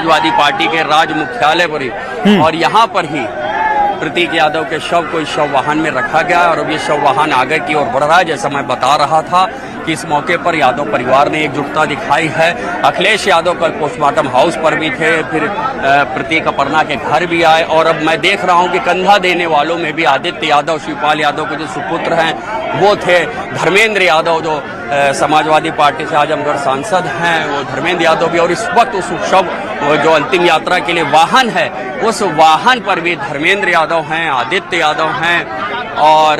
Samajwadi party के राज्य मुख्यालय पर ही और यहाँ पर ही प्रतीक यादव के शव को इस शव वाहन में रखा गया और अब ये शव वाहन आगे की ओर बढ़ रहा है। जैसा मैं बता रहा था कि इस मौके पर यादव परिवार ने एकजुटता दिखाई है। अखिलेश यादव कल पोस्टमार्टम हाउस पर भी थे, फिर प्रतीक अपर्णा के घर भी आए और अब मैं देख रहा हूँ कि कंधा देने वालों में भी आदित्य यादव, शिवपाल यादव के जो सुपुत्र हैं वो थे, धर्मेंद्र यादव जो समाजवादी पार्टी से आजमगढ़ सांसद हैं वो धर्मेंद्र यादव भी, और इस वक्त उस शव जो अंतिम यात्रा के लिए वाहन है उस वाहन पर भी धर्मेंद्र यादव हैं, आदित्य यादव हैं और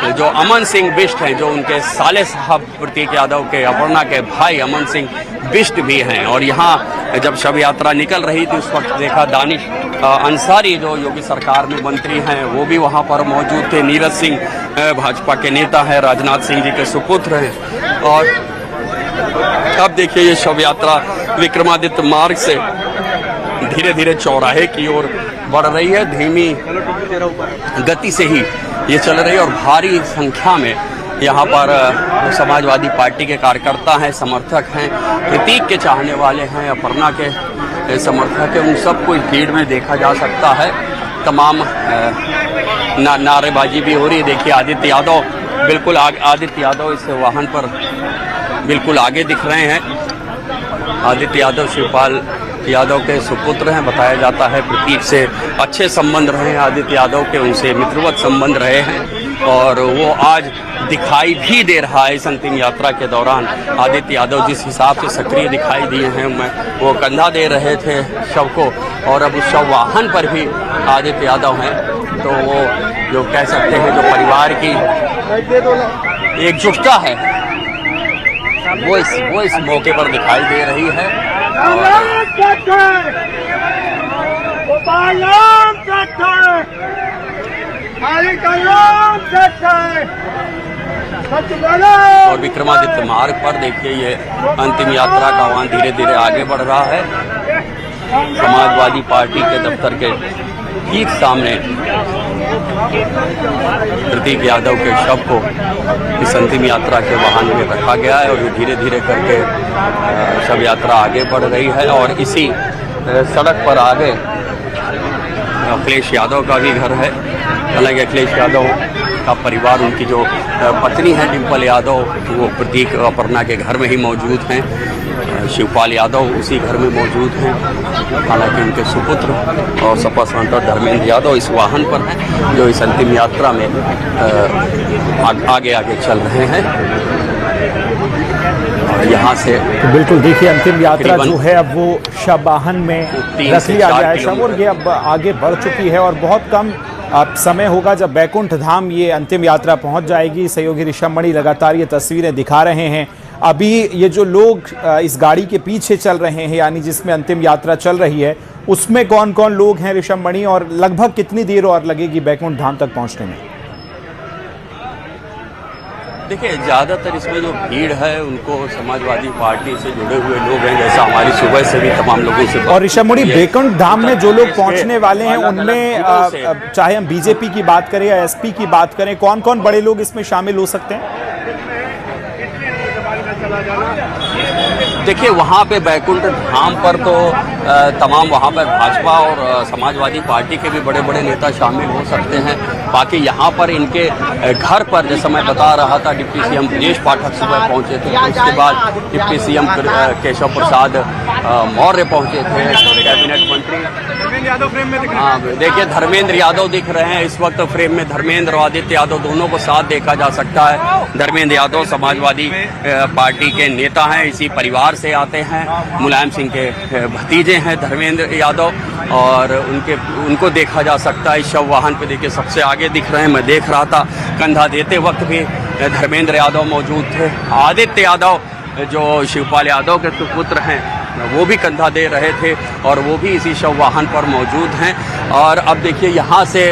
जो अमन सिंह बिष्ट हैं जो उनके साले साहब प्रतीक यादव के अपर्णा के भाई अमन सिंह बिष्ट भी हैं। और यहाँ जब शव यात्रा निकल रही थी उस वक्त देखा दानिश अंसारी जो योगी सरकार में मंत्री हैं वो भी वहाँ पर मौजूद थे। नीरज सिंह भाजपा के नेता हैं, राजनाथ सिंह जी के सुपुत्र हैं। और अब देखिए ये शव यात्रा विक्रमादित्य मार्ग से धीरे धीरे चौराहे की ओर बढ़ रही है। धीमी गति से ही ये चल रही है और भारी संख्या में यहाँ पर समाजवादी पार्टी के कार्यकर्ता हैं, समर्थक हैं, प्रतीक के चाहने वाले हैं, अपर्णा के समर्थक हैं, उन सबको इस भीड़ में देखा जा सकता है। तमाम नारेबाजी भी हो रही है। देखिए आदित्य यादव बिल्कुल आदित्य यादव इस वाहन पर बिल्कुल आगे दिख रहे हैं। आदित्य यादव शिवपाल यादव के सुपुत्र हैं। बताया जाता है प्रतीक से अच्छे संबंध रहे हैं आदित्य यादव के, उनसे मित्रवत संबंध रहे हैं और वो आज दिखाई भी दे रहा है इस अंतिम यात्रा के दौरान। आदित्य यादव जिस हिसाब से सक्रिय दिखाई दिए हैं वो कंधा दे रहे थे शव को और अब उस शव वाहन पर भी आदित्य यादव हैं। तो वो जो कह सकते हैं जो परिवार की एकजुटता है वो इस मौके पर दिखाई दे रही है। और विक्रमादित्य मार्ग पर देखिए ये अंतिम यात्रा का वाहन धीरे धीरे आगे बढ़ रहा है। समाजवादी पार्टी के दफ्तर के ठीक सामने प्रतीक यादव के शव को इस अंतिम यात्रा के वाहन में रखा गया है और ये धीरे धीरे करके शव यात्रा आगे बढ़ रही है। और इसी सड़क पर आगे अखिलेश यादव का भी घर है। हालांकि अखिलेश यादव का परिवार, उनकी जो पत्नी है डिम्पल यादव वो प्रतीक अपर्णा के घर में ही मौजूद हैं। शिवपाल यादव उसी घर में मौजूद हैं। हालांकि उनके सुपुत्र और सपा सांसद धर्मेंद्र यादव इस वाहन पर हैं जो इस अंतिम यात्रा में आगे आगे चल रहे हैं। और यहाँ से तो बिल्कुल देखिए अंतिम यात्रा जो है अब वो शव वाहन में रख लिया गया है शव और ये अब आगे बढ़ चुकी है और बहुत कम अब समय होगा जब बैकुंठ धाम ये अंतिम यात्रा पहुंच जाएगी। सहयोगी ऋषभमणि लगातार ये तस्वीरें दिखा रहे हैं। अभी ये जो लोग इस गाड़ी के पीछे चल रहे हैं यानी जिसमें अंतिम यात्रा चल रही है उसमें कौन कौन लोग हैं ऋषभमणि और लगभग कितनी देर और लगेगी बैकुंठ धाम तक पहुंचने में? देखिए ज़्यादातर इसमें जो भीड़ है उनको समाजवादी पार्टी से जुड़े हुए लोग हैं, जैसा हमारी सुबह से भी तमाम लोगों से। और ऋषभमणि बैकुंठ धाम में जो लोग पहुंचने वाले हैं उनमें चाहे हम बीजेपी की बात करें या एसपी की बात करें, कौन कौन बड़े लोग इसमें शामिल हो सकते हैं? देखिए वहाँ पे बैकुंठ धाम पर तो तमाम वहाँ पर भाजपा और समाजवादी पार्टी के भी बड़े बड़े नेता शामिल हो सकते हैं। बाकी यहाँ पर इनके घर पर जैसा मैं बता रहा था डिप्टी सीएम ब्रजेश पाठक सुबह पहुँचे थे, उसके बाद डिप्टी सीएम केशव प्रसाद मौर्य पहुँचे थे, कैबिनेट मंत्री हाँ देखिए धर्मेंद्र यादव दिख रहे हैं इस वक्त फ्रेम में। धर्मेंद्र और आदित्य यादव दोनों को साथ देखा जा सकता है। धर्मेंद्र यादव समाजवादी पार्टी के नेता हैं, इसी परिवार से आते हैं, मुलायम सिंह के भतीजे हैं धर्मेंद्र यादव और उनको देखा जा सकता है। इस शव वाहन पे देखिए सबसे आगे दिख रहे हैं, मैं देख रहा था कंधा देते वक्त भी धर्मेंद्र यादव मौजूद थे। आदित्य यादव जो शिवपाल यादव के सुपुत्र हैं वो भी कंधा दे रहे थे और वो भी इसी शव वाहन पर मौजूद हैं। और अब देखिए यहाँ से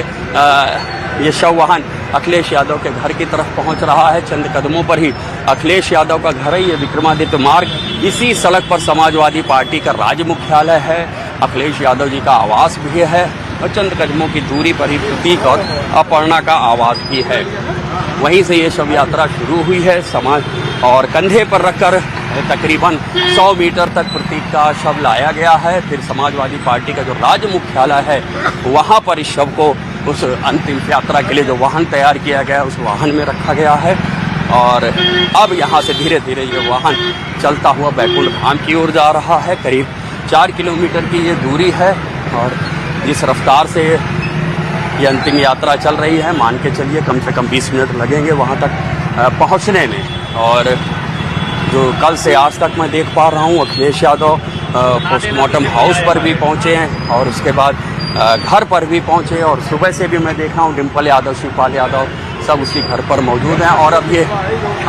ये शव वाहन अखिलेश यादव के घर की तरफ पहुँच रहा है। चंद कदमों पर ही अखिलेश यादव का घर है। ये विक्रमादित्य मार्ग, इसी सड़क पर समाजवादी पार्टी का राज्य मुख्यालय है, अखिलेश यादव जी का आवास भी है और चंद कदमों की दूरी पर ही प्रतीक और अपर्णा का आवास भी है। वहीं से ये शव यात्रा शुरू हुई है समाज और कंधे पर रखकर तकरीबन 100 मीटर तक प्रतीक का शव लाया गया है। फिर समाजवादी पार्टी का जो राज्य मुख्यालय है वहाँ पर इस शव को उस अंतिम यात्रा के लिए जो वाहन तैयार किया गया है उस वाहन में रखा गया है और अब यहाँ से धीरे धीरे ये वाहन चलता हुआ बैकुंठ धाम की ओर जा रहा है। करीब 4 किलोमीटर की ये दूरी है और जिस रफ्तार से ये अंतिम यात्रा चल रही है मान के चलिए कम से कम 20 मिनट लगेंगे वहाँ तक पहुँचने में। और जो कल से आज तक मैं देख पा रहा हूँ अखिलेश यादव पोस्टमार्टम हाउस पर भी पहुँचे हैं और उसके बाद घर पर भी पहुँचे और सुबह से भी मैं देख रहा हूँ डिम्पल यादव, शिवपाल यादव सब उसी घर पर मौजूद हैं। और अब ये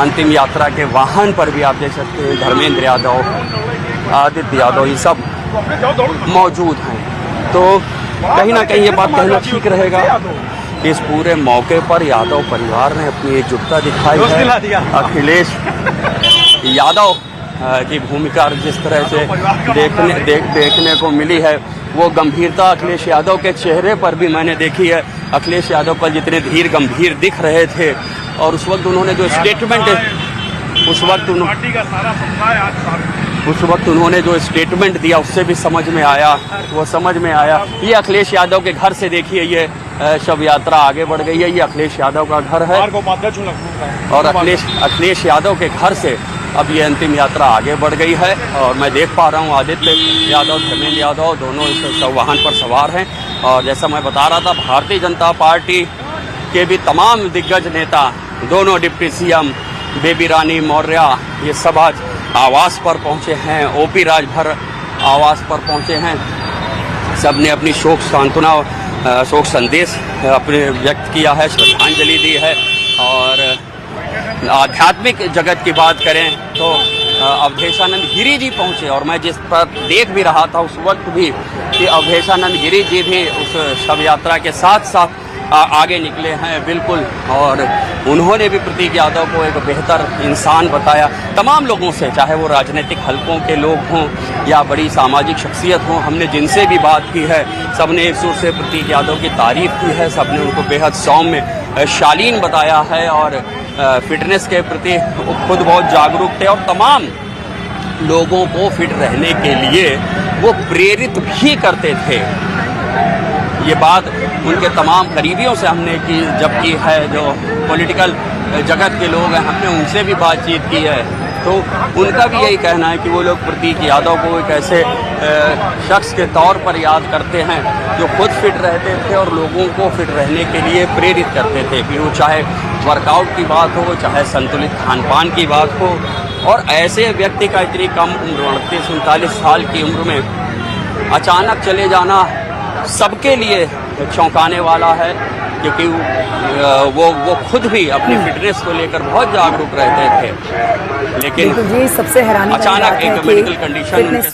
अंतिम यात्रा के वाहन पर भी आप देख सकते हैं धर्मेंद्र यादव, आदित्य यादव ये सब मौजूद हैं। तो कहीं ना कहीं ये बात कहना ठीक रहेगा कि इस पूरे मौके पर यादव परिवार ने अपनी एकजुटता दिखाई है। अखिलेश यादव की भूमिका जिस तरह से देखने को मिली है वो गंभीरता अखिलेश यादव के चेहरे पर भी मैंने देखी है। अखिलेश यादव कल जितने धीर गंभीर दिख रहे थे और उस वक्त उन्होंने जो स्टेटमेंट उन्होंने जो स्टेटमेंट दिया उससे भी समझ में आया ये अखिलेश यादव के घर से देखिए ये शव यात्रा आगे बढ़ गई है। ये अखिलेश यादव का घर है और अखिलेश यादव के घर से अब ये अंतिम यात्रा आगे बढ़ गई है और मैं देख पा रहा हूँ आदित्य यादव, धर्मेंद्र यादव दोनों इस शव वाहन पर सवार हैं। और जैसा मैं बता रहा था भारतीय जनता पार्टी के भी तमाम दिग्गज नेता, दोनों डिप्टी सीएम बेबी रानी मौर्य ये सब आज आवास पर पहुँचे हैं, ओपी राजभर आवास पर पहुँचे हैं। सब ने अपनी शोक संदेश अपने व्यक्त किया है, श्रद्धांजलि दी है। और आध्यात्मिक जगत की बात करें तो अवधेशानंद गिरी जी पहुँचे और मैं जिस पर देख भी रहा था उस वक्त भी कि अवधेशानंद गिरी जी भी उस शव यात्रा के साथ साथ आगे निकले हैं बिल्कुल। और उन्होंने भी प्रतीक यादव को एक बेहतर इंसान बताया। तमाम लोगों से, चाहे वो राजनीतिक हलकों के लोग हों या बड़ी सामाजिक शख्सियत हों, हमने जिनसे भी बात की है सबने एक सुर से प्रतीक यादव की तारीफ़ की है। सबने उनको बेहद सौम्य शालीन बताया है और फिटनेस के प्रति खुद बहुत जागरूक थे और तमाम लोगों को फिट रहने के लिए वो प्रेरित भी करते थे। ये बात उनके तमाम करीबियों से हमने की है, जो पॉलिटिकल जगत के लोग हैं हमने उनसे भी बातचीत की है तो उनका भी यही कहना है कि वो लोग प्रतीक यादव को एक ऐसे शख्स के तौर पर याद करते हैं जो खुद फिट रहते थे और लोगों को फिट रहने के लिए प्रेरित करते थे। फिर वो चाहे वर्कआउट की बात हो, चाहे संतुलित खान पान की बात हो। और ऐसे व्यक्ति का इतनी कम उम्र 38-39 साल की उम्र में अचानक चले जाना सबके लिए चौंकाने वाला है, क्योंकि वो खुद भी अपनी फिटनेस को लेकर बहुत जागरूक रहते थे। लेकिन सबसे हैरानी अचानक एक मेडिकल कंडीशन